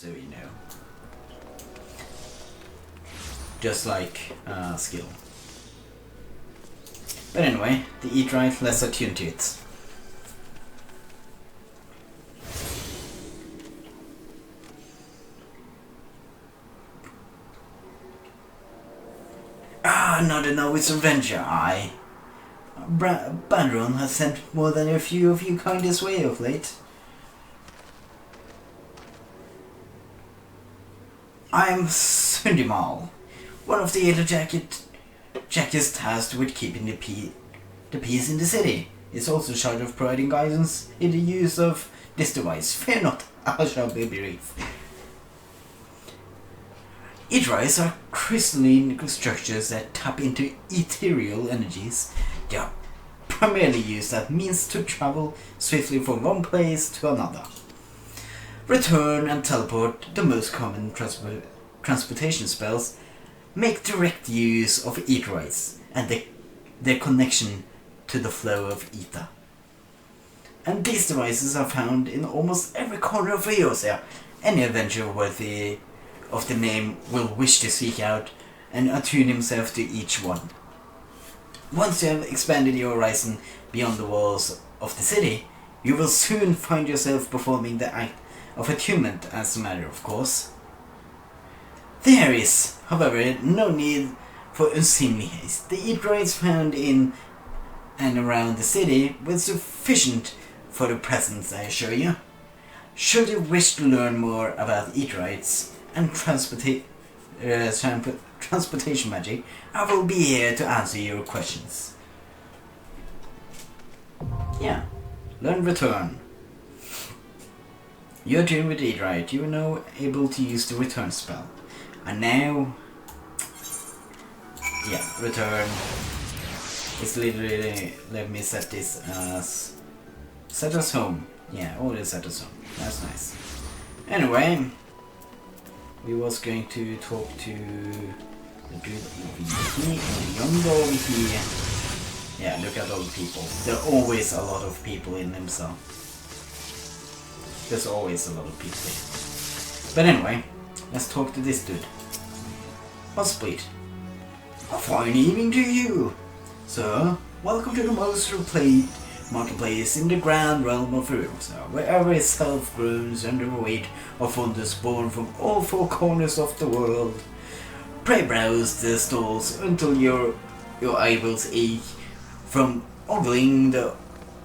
so you know. Just like skill. But anyway, the eat right, let's attune to it. Another novice adventure, aye. Badron has sent more than a few of you kind this way of late. I'm Sundimal, one of the Yellow Jackets tasked with keeping the peace in the city. He's also in charge of providing guidance in the use of this device. Fear not, I shall be brief. Ethereals are crystalline structures that tap into ethereal energies. They are primarily used as means to travel swiftly from one place to another. Return and teleport, the most common transportation spells, make direct use of Ethereals and their connection to the flow of ether. And these devices are found in almost every corner of Eosia. Any adventurer worthy of the name will wish to seek out and attune himself to each one. Once you have expanded your horizon beyond the walls of the city, you will soon find yourself performing the act of attunement as a matter of course. There is, however, no need for unseemly haste. The Ethereals found in and around the city were sufficient for the present, I assure you. Should you wish to learn more about Ethereals and transportation magic, I will be here to answer your questions. Yeah, learn return. You're doing with Ethereal, you are now able to use the return spell. And now, yeah, return. It's literally, let me set this as, set us home. Yeah, already set us home. That's nice. Anyway, we was going to talk to the dude over here, yonder over here. Yeah, look at all the people. There are always a lot of people in them, so. There's always a lot of people here. But anyway, let's talk to this dude. What's split? A fine evening to you! Sir, welcome to the most replayed marketplace in the grand realm of Eosia, where every self grows under the weight of wonders born from all four corners of the world. Pray browse the stalls until your eyeballs ache from ogling the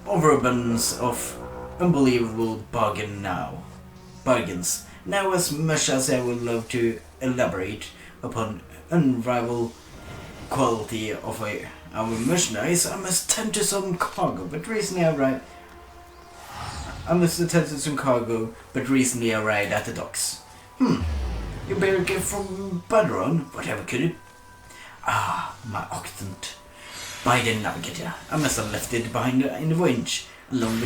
overabundance of unbelievable bargains. Now, as much as I would love to elaborate upon unrivaled quality of our merchandise, I must tend to some cargo, but recently arrived at the docks. You bear a gift from Badron, whatever could it? Ah, my octant. By the navigator, I must have left it behind in the winch, along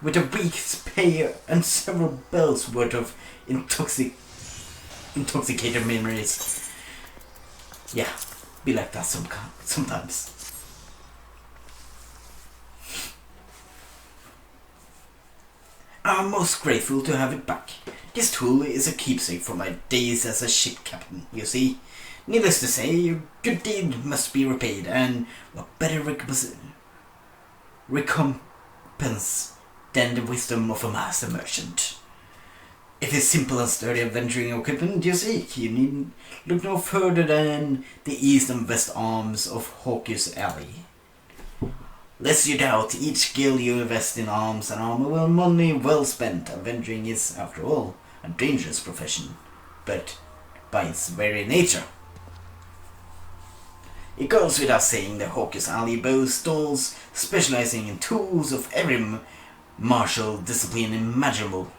with a week's pay and several bells worth of intoxicated memories. Yeah, be like that sometimes. I'm most grateful to have it back. This tool is a keepsake from my days as a ship captain, you see. Needless to say, your good deed must be repaid, and what better recompense than the wisdom of a master merchant. If it's simple and sturdy adventuring equipment you seek, you need look no further than the east and west arms of Hawk's Alley. Lest you doubt, each skill you invest in arms and armor will money well spent. Adventuring is, after all, a dangerous profession, but by its very nature. It goes without saying that Hawk's Alley boasts stalls specializing in tools of every martial discipline imaginable.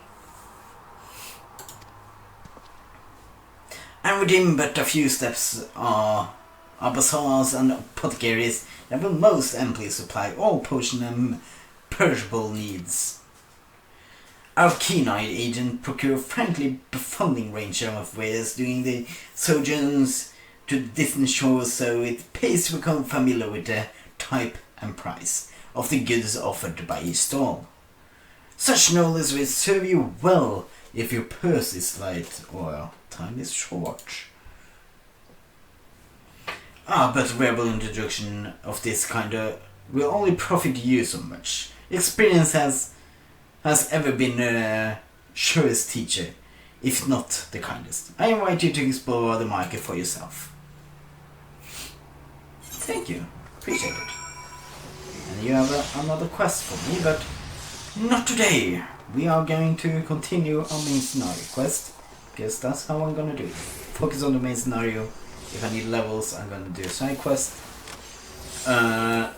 And within but a few steps are bazaars and apothecaries that will most amply supply all potion and perishable needs. Our keen-eyed agent procure frankly befunding range of wares during the sojourns to distant shores, so it pays to become familiar with the type and price of the goods offered by each stall. Such knowledge will serve you well if your purse is light or time is short. But verbal introduction of this kind will only profit you so much. Experience has ever been a surest teacher, if not the kindest. I invite you to explore the market for yourself. Thank you, appreciate it. And you have another quest for me, but not today. We are going to continue our main scenario quest, because that's how I'm gonna do it. Focus on the main scenario. If I need levels, I'm gonna do a side quest. And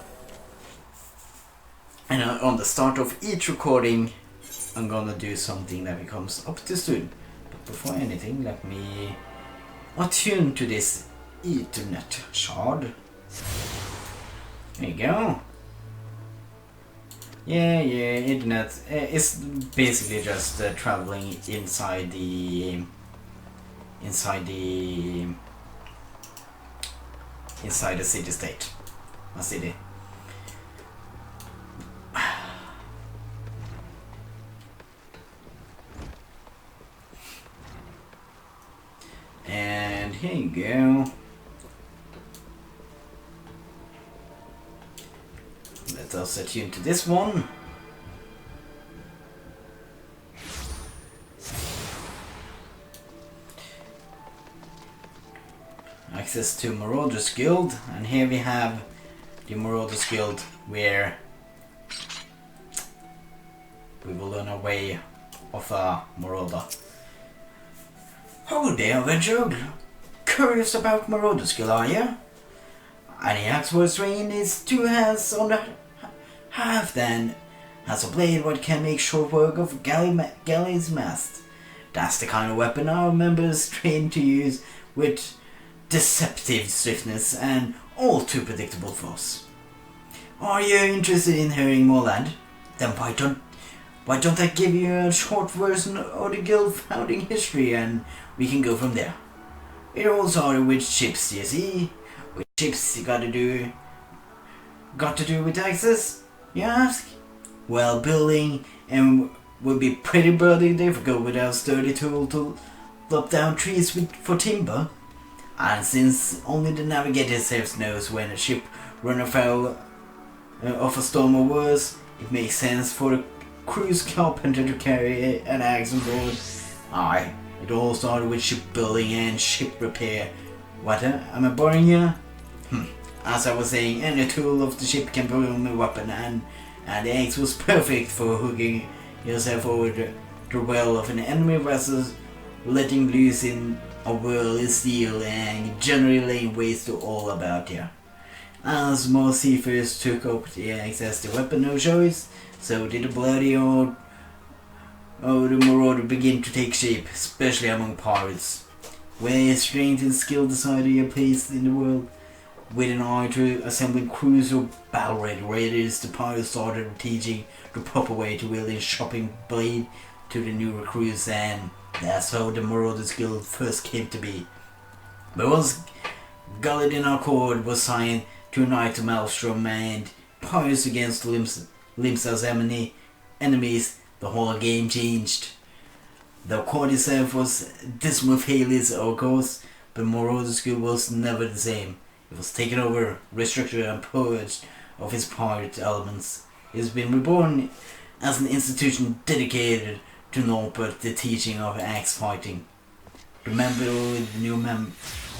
on the start of each recording, I'm gonna do something that becomes up to student. But before anything, let me attune to this Ethernet shard. There you go. Yeah, internet is basically just traveling inside the city state. A city. And here you go. Let us attune to this one. Access to Marauders Guild, and here we have the Marauders Guild where we will learn our way of a Marauder. Oh there, Adventure! Curious about Marauders Guild, are you? Any axe for swinging his two hands on the half then has a blade what can make short work of galley's mast. That's the kind of weapon our members train to use with deceptive swiftness and all too predictable force. Are you interested in hearing more, lad? Then why don't I give you a short version of the guild founding history and we can go from there. It all started with ships, you see. With ships you got to do with axes, you ask? Well, building and would be pretty bloody difficult without a sturdy tool to lop down trees for timber. And since only the navigator himself knows when a ship runs afoul of a storm or worse, it makes sense for a cruise carpenter to carry an axe on board. Aye, it all started with shipbuilding and ship repair. What, am I boring you? As I was saying, any tool of the ship can become a weapon, and the axe was perfect for hooking yourself over the well of an enemy vessel, letting loose in a whirl of steel and generally laying waste to all about you. As more seafarers took up the axe as the weapon of choice, so did the bloody old the marauder begin to take shape, especially among pirates. Where strength and skill decided your place in the world, with an eye to assembling crews of battle-ready raiders, the pirates started teaching the proper way to wield a chopping blade to the new recruits, and that's how the Marauders Guild first came to be. But once Galladin Accord was signed to unite the Maelstrom and pirates against Limsa's enemies, the whole game changed. The Accord itself was dismal failures, of course, but Marauders Guild was never the same. It was taken over, restructured and purged of its pirate elements. It has been reborn as an institution dedicated to naught but the teaching of axe fighting. Remember with the new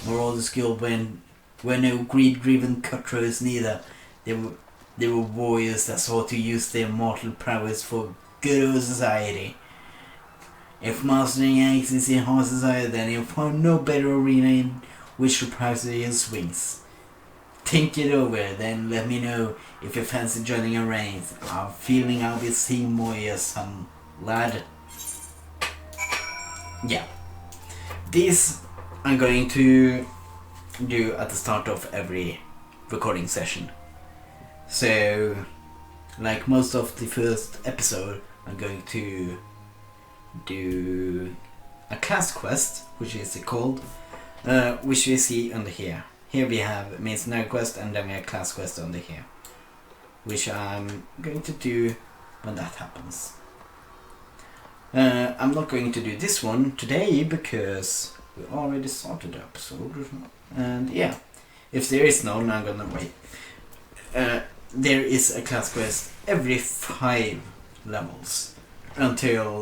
Marauders Guild were no greed-driven cutthroats neither. They were warriors that sought to use their mortal prowess for good of society. If mastering axes in high society, then you'll find no better arena in which to practice your swings. Think it over, then let me know if you fancy joining a ranks. I'm feeling I'll be seeing more of your son, lad. Yeah. This I'm going to do at the start of every recording session. So, like most of the first episode, I'm going to do a class quest, which is called, which we see under here. Here we have main scenario quest and then we have class quest under here, which I'm going to do when that happens. I'm not going to do this one today because we already started the episode. And yeah, if there is none, I'm gonna wait. There is a class quest every 5 levels until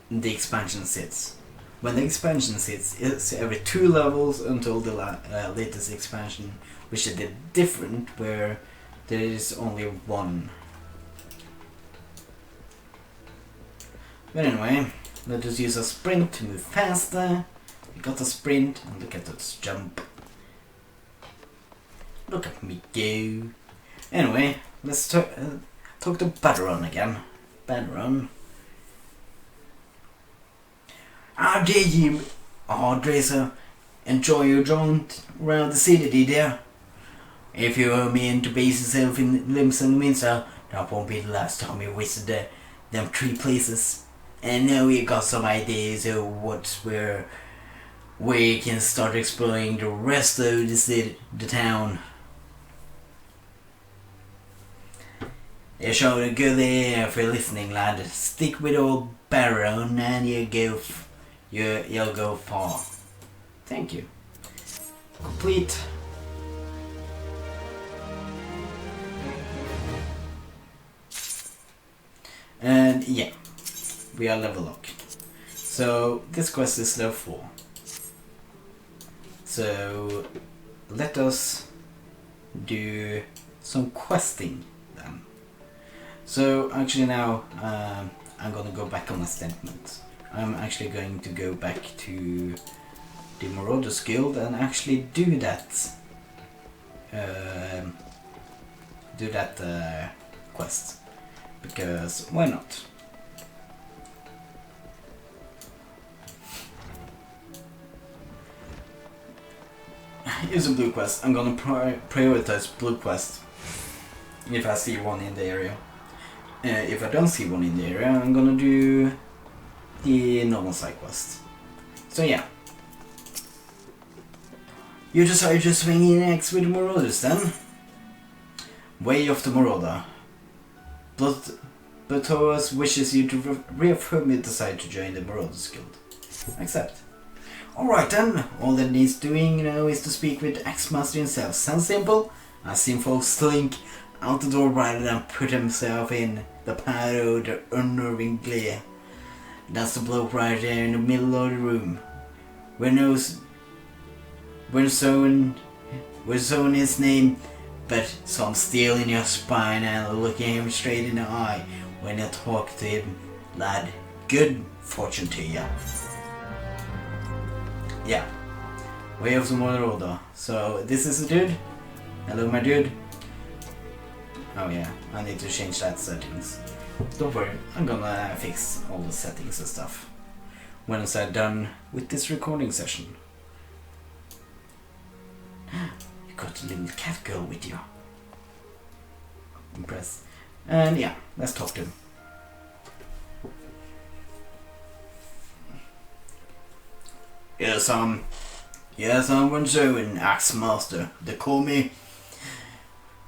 the expansion sits. When the expansion sits, it's every 2 levels until the latest expansion, which they did different, where there is only 1. But anyway, let us use a sprint to move faster. We got a sprint, and look at us jump. Look at me go. Anyway, let's talk to Drazor again. Drazor. How did you, Drazor, enjoy your jaunt around the city, did you? If you were mean to base yourself in Limbs and Windsor, that won't be the last time you visited them 3 places. And now you got some ideas of where we can start exploring the rest of the town. You showed a good ear for listening, lad. Stick with old Baron and you'll go far. Thank you. Complete. And yeah, we are level locked. So this quest is level 4. So let us do some questing then. So actually now I'm gonna go back on my statement. I'm actually going to go back to the Marauders Guild and actually do that quest, because why not? Here's a blue quest. I'm gonna prioritize blue quest if I see one in the area. If I don't see one in the area, I'm gonna do the normal side quest. So yeah. You decided to swing in X with Marauders then? Way of the Marauder. But Taurus wishes you to reaffirm your desire to join the Marauders Guild. Accept. Alright then, all that needs doing now is to speak with Axmaster himself. Sounds simple? I've seen folks slink out the door rather than put himself in the path of the unnerving glare. That's the bloke right there in the middle of the room. We're showing his name, but some steel in your spine and looking him straight in the eye when you talk to him, lad. Good fortune to you. Yeah, Way of the Marauder. So this is the dude. Hello my dude. Oh yeah, I need to change that settings. Don't worry, I'm gonna fix all the settings and stuff once I'm done with this recording session. You got a little cat girl with you. Impressed. And yeah, let's talk to him. Yes, I'm Drazor, Axe Master. They call me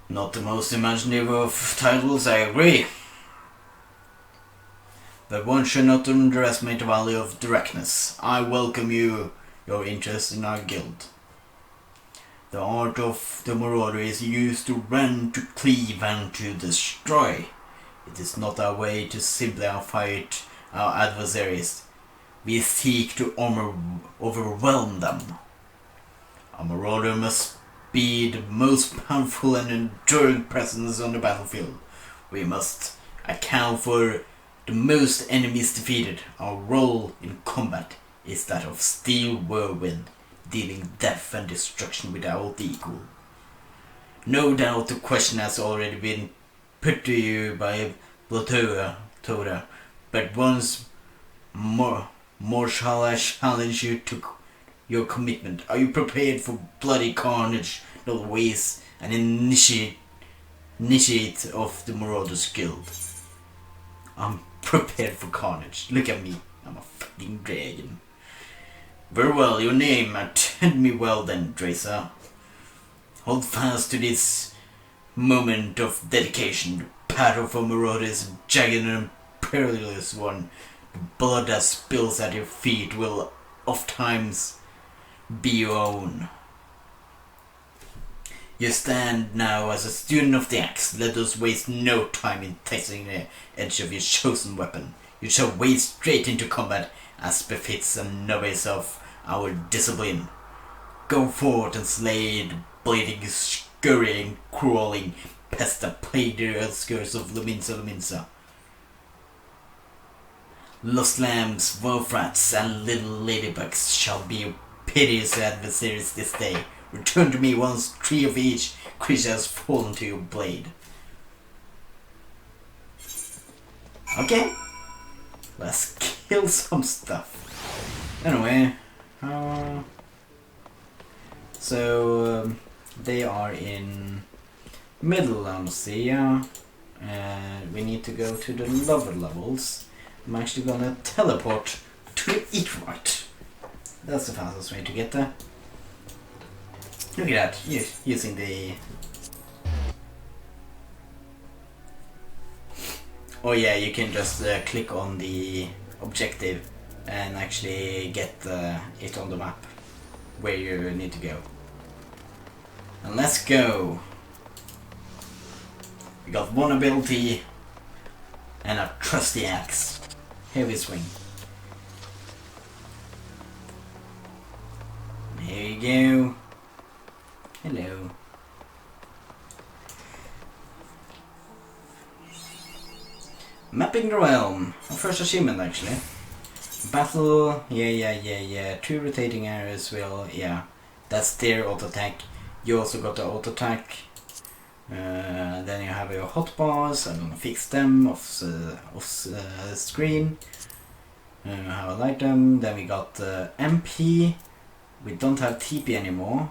not the most imaginative of titles, I agree. But one should not underestimate the value of directness. I welcome your interest in our guild. The art of the Marauder is used to rend, to cleave, and to destroy. It is not our way to simply outfight our adversaries. We seek to overwhelm them. A Marauder must be the most powerful and enduring presence on the battlefield. We must account for the most enemies defeated. Our role in combat is that of steel whirlwind, dealing death and destruction without equal. No doubt the question has already been put to you by Tora, but once more shall I challenge you to your commitment. Are you prepared for bloody carnage, the ways and initiate of the Marauders Guild? I'm prepared for carnage. Look at me. I'm a fucking dragon. Very well, your name. Attend me well then, Drazor. Hold fast to this moment of dedication. The path of a marauders, jagged and perilous one. The blood that spills at your feet will oftentimes be your own. You stand now as a student of the axe. Let us waste no time in testing the edge of your chosen weapon. You shall wade straight into combat as befits a novice of our discipline. Go forth and slay the bleeding, scurrying, crawling pest that plague the outskirts of Luminsa. Lost lambs, wolf rats, and little ladybugs shall be your piteous adversaries this day. Return to me once 3 of each creature has fallen to your blade. Okay, let's kill some stuff. Anyway, they are in Middle Lancia. We need to go to the lower levels. I'm actually gonna teleport to Eatright. That's the fastest way to get there. Look at that, using the... Oh yeah, you can just click on the objective and actually get it on the map where you need to go. And let's go! We got one ability and a trusty axe. Heavy swing. Here you go. Hello. Mapping the realm. Our first achievement actually. Battle. Yeah. 2 rotating arrows will. Yeah. That's their auto attack. You also got the auto attack. Then you have your hotbars. I'm gonna fix them off screen. How I like them. Then we got MP. We don't have TP anymore.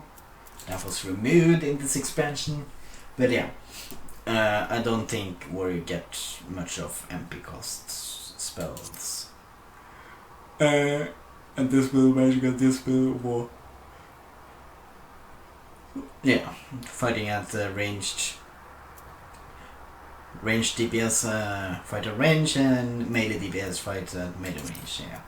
That was removed in this expansion. But yeah, I don't think we get much of MP cost spells. And this will magic and this will war. Yeah, fighting at ranged DPS fight at range and melee DPS fight at melee range. Yeah.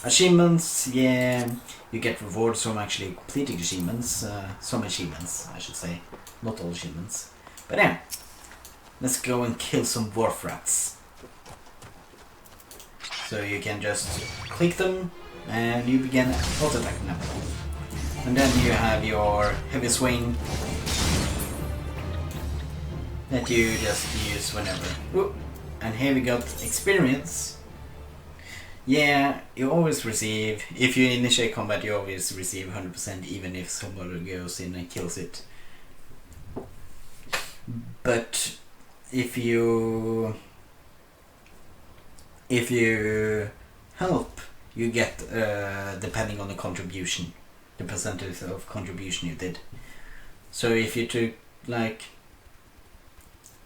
Achievements, yeah, you get rewards from actually completing achievements. Some achievements, I should say, not all achievements. But yeah, let's go and kill some dwarf rats. So you can just click them and you begin auto attacking them. And then you have your heavy swing that you just use whenever. Ooh. And here we got experience. Yeah, you always receive, if you initiate combat you always receive 100% even if somebody goes in and kills it. But if you help, you get depending on the contribution, the percentage of contribution you did. So if you took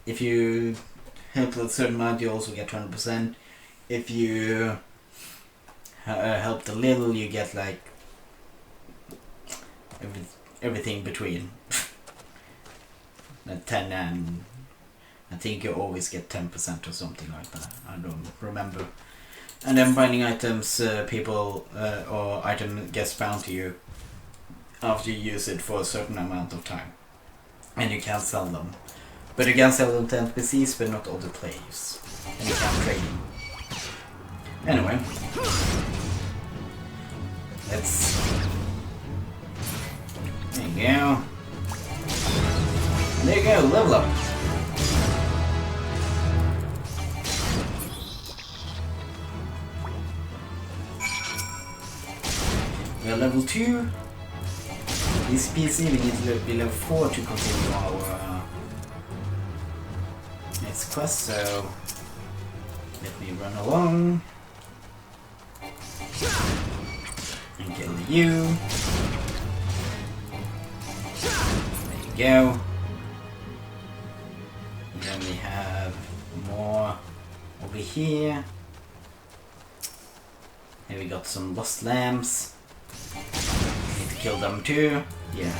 if you help a certain amount you also get 100%. If you helped a little you get like everything between 10 and I think you always get 10% or something like that. I don't remember. And then binding items, people or item gets bound to you after you use it for a certain amount of time, and you can't sell them. But you can sell them to NPCs, but not other players, and you can't trade them. Anyway, let's. There you go. There you go, level up. We're level 2. This PC we need to be level 4 to continue our next quest, so let me run along and kill you. There you go. And then we have more over here. Here we got some lost lambs. Need to kill them too. Yeah.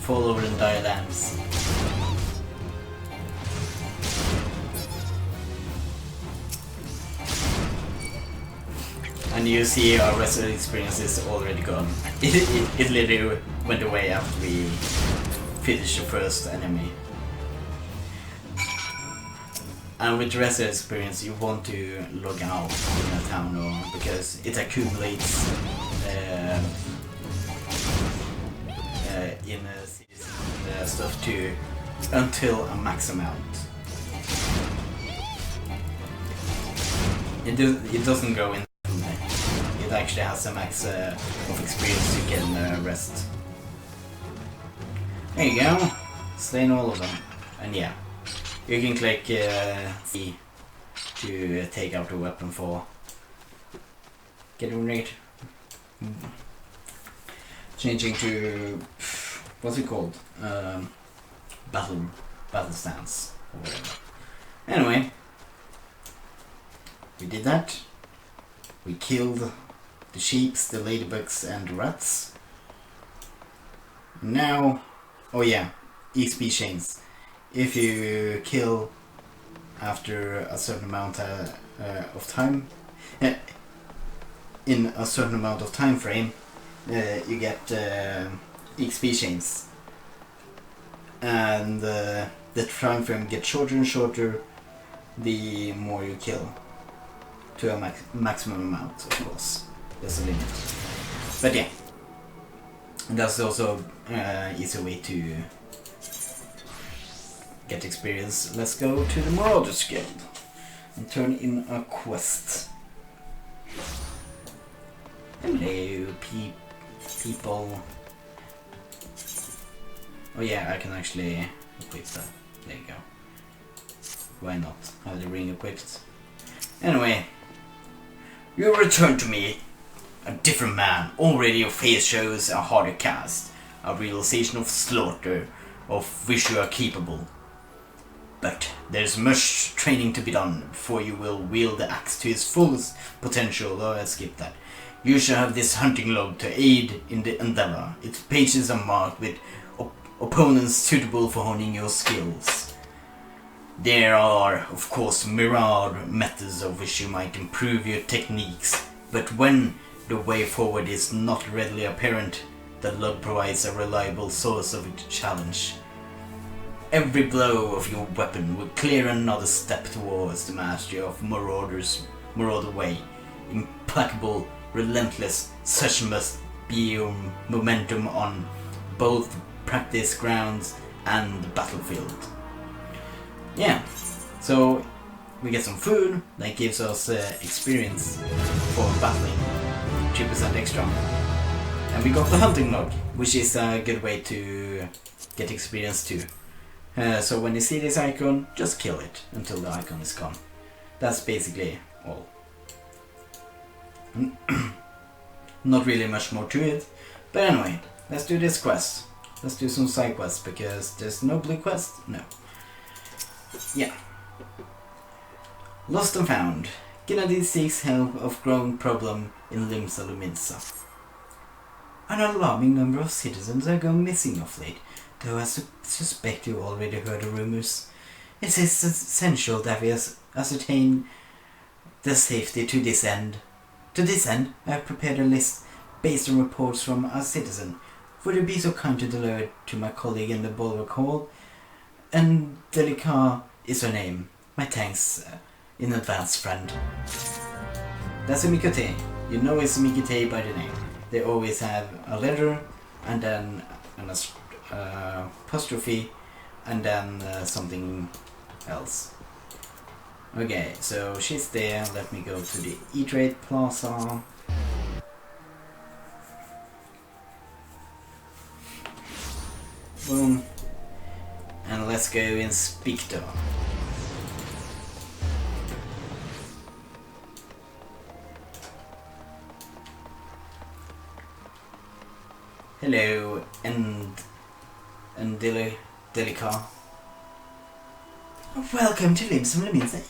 Fall over and die lambs. And you see our rest of the experience is already gone. It literally went away after we finished the first enemy. And with the rest of the experience, you want to log out in a town or because it accumulates in cities stuff too until a max amount. It doesn't go in. It actually has a max of experience you can rest. There you go. Slain all of them. And yeah, you can click C to take out the weapon for getting rid. Changing to what's it called? Battle stance or whatever. Anyway, we did that. We killed the sheeps, the ladybugs, and the rats. Now, oh yeah, XP chains. If you kill after a certain amount of time, in a certain amount of time frame, you get XP chains, and the time frame gets shorter and shorter the more you kill, to a maximum amount, of course. There's a limit, but yeah, that's also easy way to get experience. Let's go to the Marauders Guild and turn in a quest. Hello, people. Oh yeah, I can actually equip that. There you go. Why not have the ring equipped? Anyway, you return to me, a different man. Already your face shows a harder cast, a realization of slaughter, of which you are capable. But there's much training to be done before you will wield the axe to its fullest potential. Oh, I skipped that. You shall have this hunting log to aid in the endeavor. Its pages are marked with opponents suitable for honing your skills. There are, of course, myriad methods of which you might improve your techniques, but when the way forward is not readily apparent, the log provides a reliable source of challenge. Every blow of your weapon will clear another step towards the mastery of Marauder way. Implacable, relentless, such must be your momentum on both practice grounds and the battlefield. Yeah, so we get some food that gives us experience for battling, 2% extra. And we got the hunting log, which is a good way to get experience too. So when you see this icon, just kill it until the icon is gone. That's basically all. Not really much more to it, but anyway, let's do this quest. Let's do some side quests, because there's no blue quest? No. Yeah. Lost and found. Gennady seeks help of growing problem in Limsa Luminsa. An alarming number of citizens are going missing of late, though I suspect you already heard the rumors. It is essential that we ascertain their safety to this end. To this end, I have prepared a list based on reports from a citizen. Would you be so kind to deliver it to my colleague in the Bulwark Hall? And Delica is her name. My thanks in advance, friend. That's a Mikate. You know it's a Mikate by the name. They always have a letter and then an apostrophe and then something else. Okay, so she's there. Let me go to the E-Trade Plaza. Boom. And let's go and speak to her. Hello, and Delica. Welcome to Limsa Luminsa.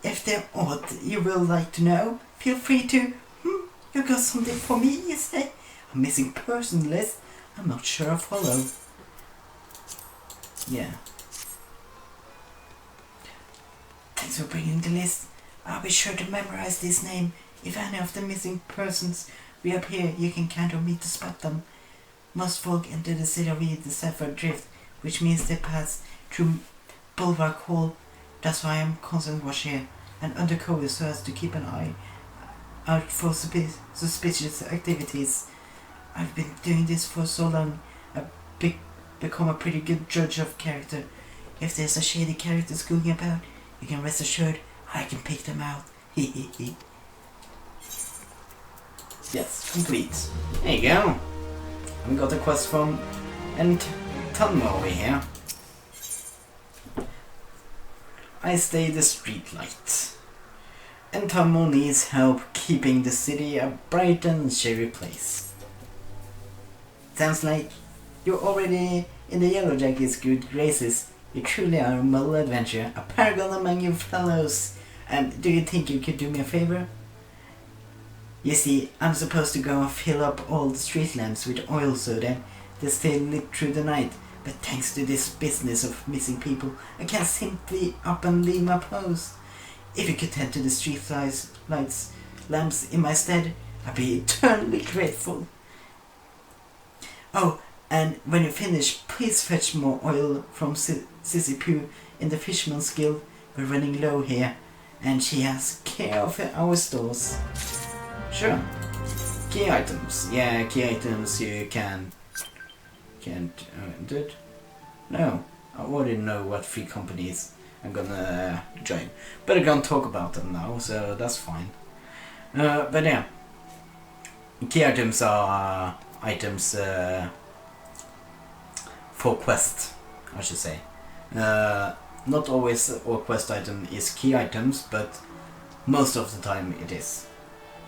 If there aught you will like to know, feel free to. You got something for me, you say? A missing person list? I'm not sure I follow. Yeah. Thanks for bringing the list. I'll be sure to memorize this name If any of the missing persons reappear, you can count on me to spot them. Most folk enter the city via the Sapphire Drift, which means they pass through Bulwark Hall. That's why I'm constant watch here, and undercover so as to keep an eye out for suspicious activities. I've been doing this for so long, I've become a pretty good judge of character. If there's a shady character going about, you can rest assured I can pick them out. Hehehe. Yes, complete. There you go. We got a quest from Tanmo over here. I stay the streetlight. And Tanmo needs help keeping the city a bright and cheery place. Sounds like you're already in the Yellow Jacket's good graces. You truly are a model adventurer, a paragon among your fellows. And do you think you could do me a favor? You see, I'm supposed to go and fill up all the street lamps with oil so that they stay lit through the night. But thanks to this business of missing people, I can't simply up and leave my post. If you could tend to the street lamps in my stead, I'd be eternally grateful. Oh, and when you finish, please fetch more oil from Sissy Pooh in the Fisherman's Guild. We're running low here, and she has care of our stores. Sure. Key items. Yeah, key items you can't did? No. I already know what free companies I'm gonna join. But I can't talk about them now, so that's fine. But yeah. Key items are items for quest, I should say. Not always all quest item is key items, but most of the time it is.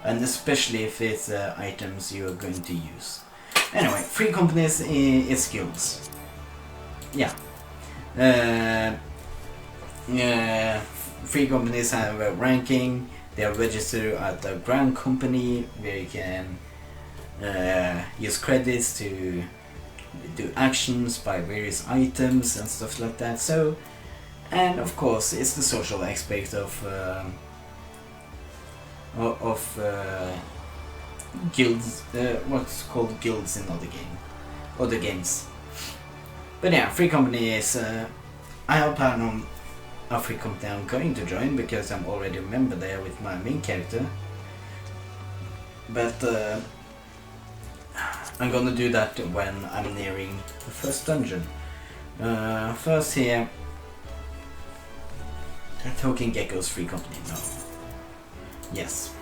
And especially if it's items you're going to use. Anyway, free companies is guilds. Yeah. Free companies have a ranking. They are registered at a grand company where you can use credits to do actions, buy various items and stuff like that. So, and of course, it's the social aspect of guilds, what's called guilds in other games. But yeah, free company is, I have plan on a free company I'm going to join because I'm already a member there with my main character. But I'm gonna do that when I'm nearing the first dungeon. First here, Token Gecko's free company, no. Yes.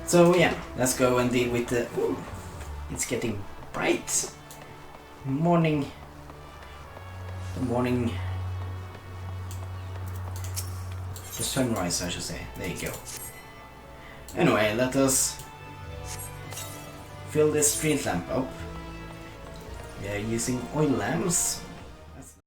So yeah, let's go and deal with the... Ooh, it's getting bright. Morning. The morning... The sunrise, I should say. There you go. Anyway, let us fill this street lamp up. We are using oil lamps.